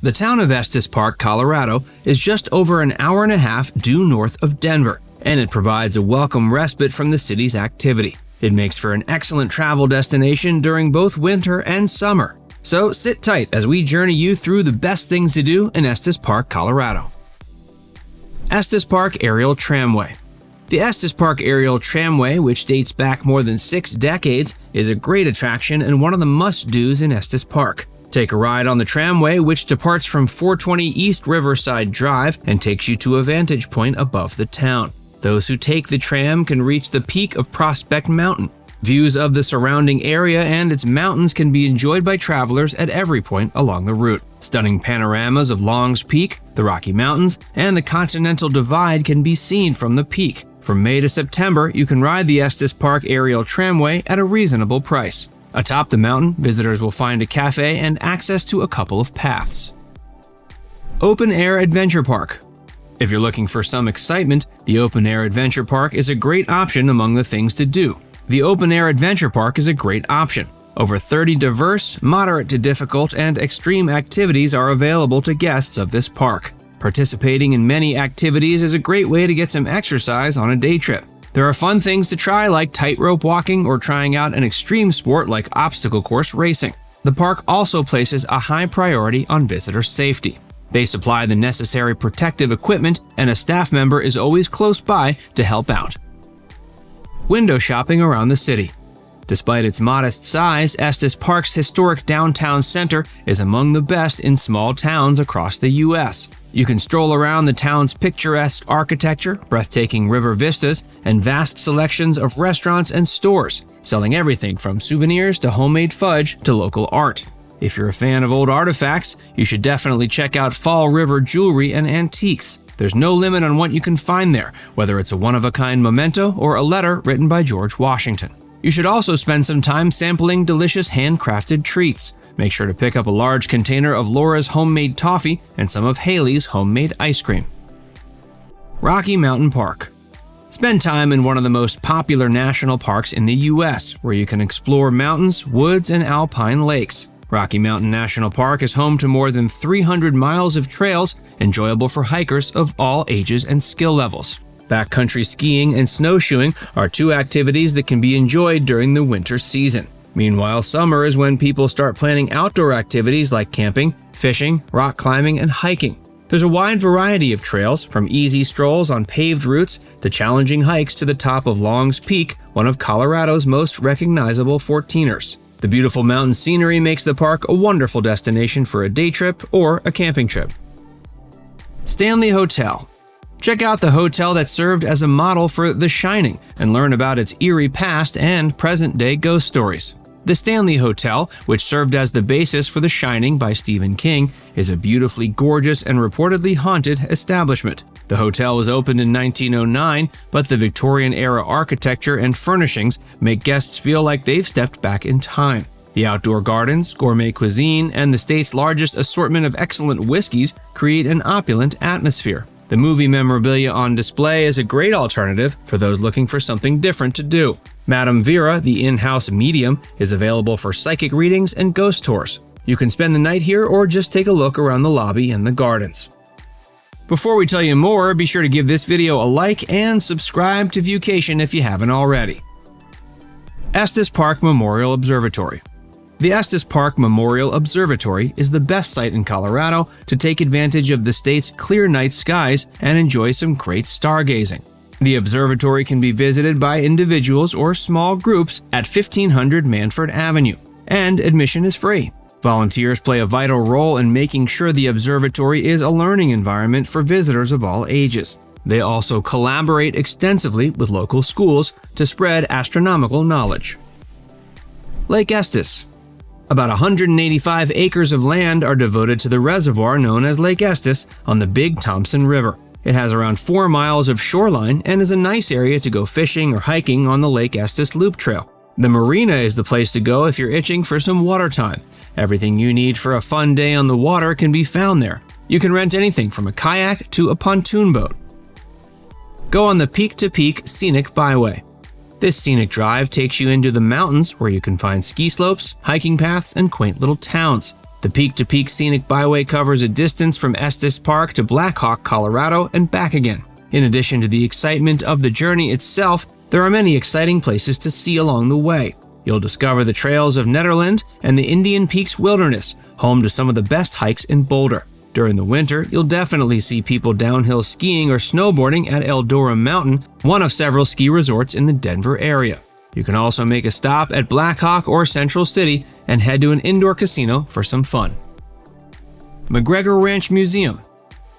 The town of Estes Park, Colorado, is just over an hour and a half due north of Denver, and it provides a welcome respite from the city's activity. It makes for an excellent travel destination during both winter and summer. So sit tight as we journey you through the best things to do in Estes Park, Colorado. Estes Park Aerial Tramway. The Estes Park Aerial Tramway, which dates back more than 6 decades, is a great attraction and one of the must-dos in Estes Park. Take a ride on the tramway, which departs from 420 East Riverside Drive and takes you to a vantage point above the town. Those who take the tram can reach the peak of Prospect Mountain. Views of the surrounding area and its mountains can be enjoyed by travelers at every point along the route. Stunning panoramas of Long's Peak, the Rocky Mountains, and the Continental Divide can be seen from the peak. From May to September, you can ride the Estes Park Aerial Tramway at a reasonable price. Atop the mountain, visitors will find a cafe and access to a couple of paths. Open Air Adventure Park. If you're looking for some excitement, the Open Air Adventure Park is a great option among the things to do. The Open Air Adventure Park is a great option. Over 30 diverse, moderate to difficult, and extreme activities are available to guests of this park. Participating in many activities is a great way to get some exercise on a day trip. There are fun things to try like tightrope walking or trying out an extreme sport like obstacle course racing. The park also places a high priority on visitor safety. They supply the necessary protective equipment, and a staff member is always close by to help out. Window shopping around the city. Despite its modest size, Estes Park's historic downtown center is among the best in small towns across the U.S. You can stroll around the town's picturesque architecture, breathtaking river vistas, and vast selections of restaurants and stores, selling everything from souvenirs to homemade fudge to local art. If you're a fan of old artifacts, you should definitely check out Fall River Jewelry and Antiques. There's no limit on what you can find there, whether it's a one-of-a-kind memento or a letter written by George Washington. You should also spend some time sampling delicious handcrafted treats. Make sure to pick up a large container of Laura's homemade toffee and some of Haley's homemade ice cream. Rocky Mountain Park. Spend time in one of the most popular national parks in the U.S., where you can explore mountains, woods, and alpine lakes. Rocky Mountain National Park is home to more than 300 miles of trails, enjoyable for hikers of all ages and skill levels. Backcountry skiing and snowshoeing are two activities that can be enjoyed during the winter season. Meanwhile, summer is when people start planning outdoor activities like camping, fishing, rock climbing, and hiking. There's a wide variety of trails, from easy strolls on paved routes to challenging hikes to the top of Long's Peak, one of Colorado's most recognizable 14ers. The beautiful mountain scenery makes the park a wonderful destination for a day trip or a camping trip. Stanley Hotel. Check out the hotel that served as a model for The Shining and learn about its eerie past and present-day ghost stories. The Stanley Hotel, which served as the basis for The Shining by Stephen King, is a beautifully gorgeous and reportedly haunted establishment. The hotel was opened in 1909, but the Victorian-era architecture and furnishings make guests feel like they've stepped back in time. The outdoor gardens, gourmet cuisine, and the state's largest assortment of excellent whiskeys create an opulent atmosphere. The movie memorabilia on display is a great alternative for those looking for something different to do. Madame Vera, the in-house medium, is available for psychic readings and ghost tours. You can spend the night here or just take a look around the lobby and the gardens. Before we tell you more, be sure to give this video a like and subscribe to Viewcation if you haven't already. Estes Park Memorial Observatory. The Estes Park Memorial Observatory is the best site in Colorado to take advantage of the state's clear night skies and enjoy some great stargazing. The observatory can be visited by individuals or small groups at 1500 Manford Avenue, and admission is free. Volunteers play a vital role in making sure the observatory is a learning environment for visitors of all ages. They also collaborate extensively with local schools to spread astronomical knowledge. Lake Estes. About 185 acres of land are devoted to the reservoir known as Lake Estes on the Big Thompson River. It has around 4 miles of shoreline and is a nice area to go fishing or hiking on the Lake Estes Loop Trail. The marina is the place to go if you're itching for some water time. Everything you need for a fun day on the water can be found there. You can rent anything from a kayak to a pontoon boat. Go on the peak-to-peak Scenic Byway. This scenic drive takes you into the mountains where you can find ski slopes, hiking paths, and quaint little towns. The peak-to-peak Scenic Byway covers a distance from Estes Park to Black Hawk, Colorado, and back again. In addition to the excitement of the journey itself, there are many exciting places to see along the way. You'll discover the trails of Nederland and the Indian Peaks Wilderness, home to some of the best hikes in Boulder. During the winter, you'll definitely see people downhill skiing or snowboarding at Eldora Mountain, one of several ski resorts in the Denver area. You can also make a stop at Black Hawk or Central City and head to an indoor casino for some fun. Macgregor Ranch Museum.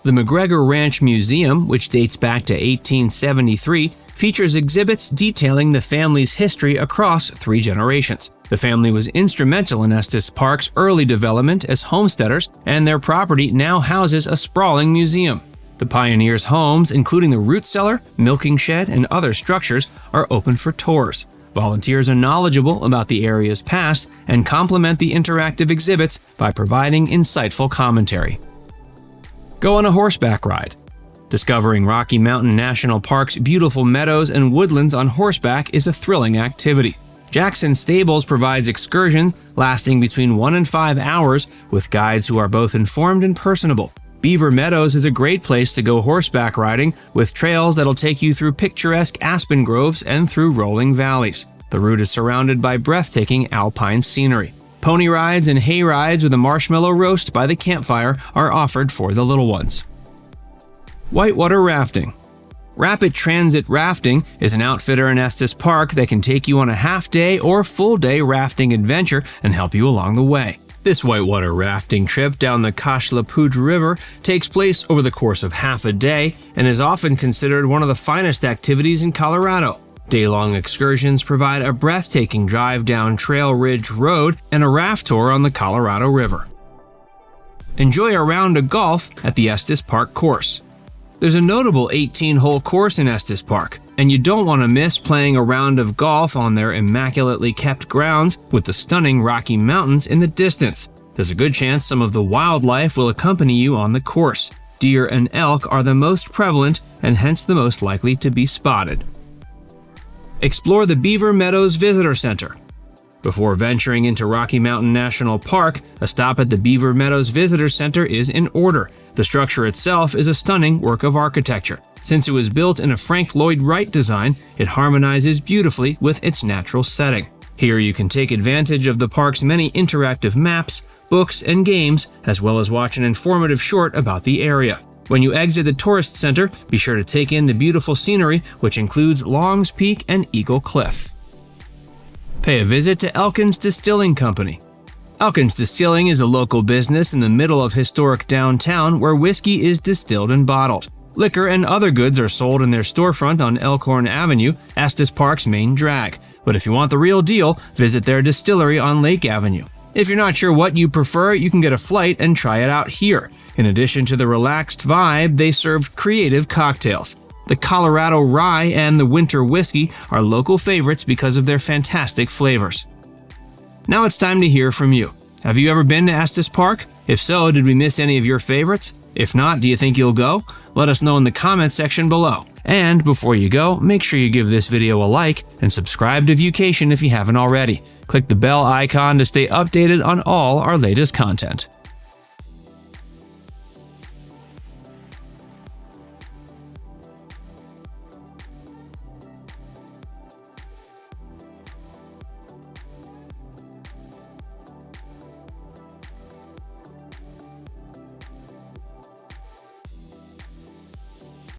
The Macgregor Ranch Museum, which dates back to 1873, features exhibits detailing the family's history across 3 generations. The family was instrumental in Estes Park's early development as homesteaders, and their property now houses a sprawling museum. The pioneers' homes, including the root cellar, milking shed, and other structures, are open for tours. Volunteers are knowledgeable about the area's past and complement the interactive exhibits by providing insightful commentary. Go on a horseback ride. Discovering Rocky Mountain National Park's beautiful meadows and woodlands on horseback is a thrilling activity. Jackson Stables provides excursions lasting between 1 and 5 hours with guides who are both informed and personable. Beaver Meadows is a great place to go horseback riding with trails that'll take you through picturesque aspen groves and through rolling valleys. The route is surrounded by breathtaking alpine scenery. Pony rides and hay rides with a marshmallow roast by the campfire are offered for the little ones. Whitewater Rafting. Rapid Transit Rafting is an outfitter in Estes Park that can take you on a half-day or full-day rafting adventure and help you along the way. This whitewater rafting trip down the Kashlaput River takes place over the course of half a day and is often considered one of the finest activities in Colorado. Day-long excursions provide a breathtaking drive down Trail Ridge Road and a raft tour on the Colorado River. Enjoy a round of golf at the Estes Park course. There's a notable 18-hole course in Estes Park, and you don't want to miss playing a round of golf on their immaculately kept grounds with the stunning Rocky Mountains in the distance. There's a good chance some of the wildlife will accompany you on the course. Deer and elk are the most prevalent and hence the most likely to be spotted. Explore the Beaver Meadows Visitor Center. Before venturing into Rocky Mountain National Park, a stop at the Beaver Meadows Visitor Center is in order. The structure itself is a stunning work of architecture. Since it was built in a Frank Lloyd Wright design, it harmonizes beautifully with its natural setting. Here you can take advantage of the park's many interactive maps, books, and games, as well as watch an informative short about the area. When you exit the tourist center, be sure to take in the beautiful scenery, which includes Long's Peak and Eagle Cliff. Pay a visit to Elkins Distilling Company. Elkins Distilling is a local business in the middle of historic downtown where whiskey is distilled and bottled. Liquor and other goods are sold in their storefront on Elkhorn Avenue, Estes Park's main drag. But if you want the real deal, visit their distillery on Lake Avenue. If you're not sure what you prefer, you can get a flight and try it out here. In addition to the relaxed vibe, they serve creative cocktails. The Colorado Rye and the Winter Whiskey are local favorites because of their fantastic flavors. Now it's time to hear from you. Have you ever been to Estes Park? If so, did we miss any of your favorites? If not, do you think you'll go? Let us know in the comments section below. And before you go, make sure you give this video a like and subscribe to Viewcation if you haven't already. Click the bell icon to stay updated on all our latest content.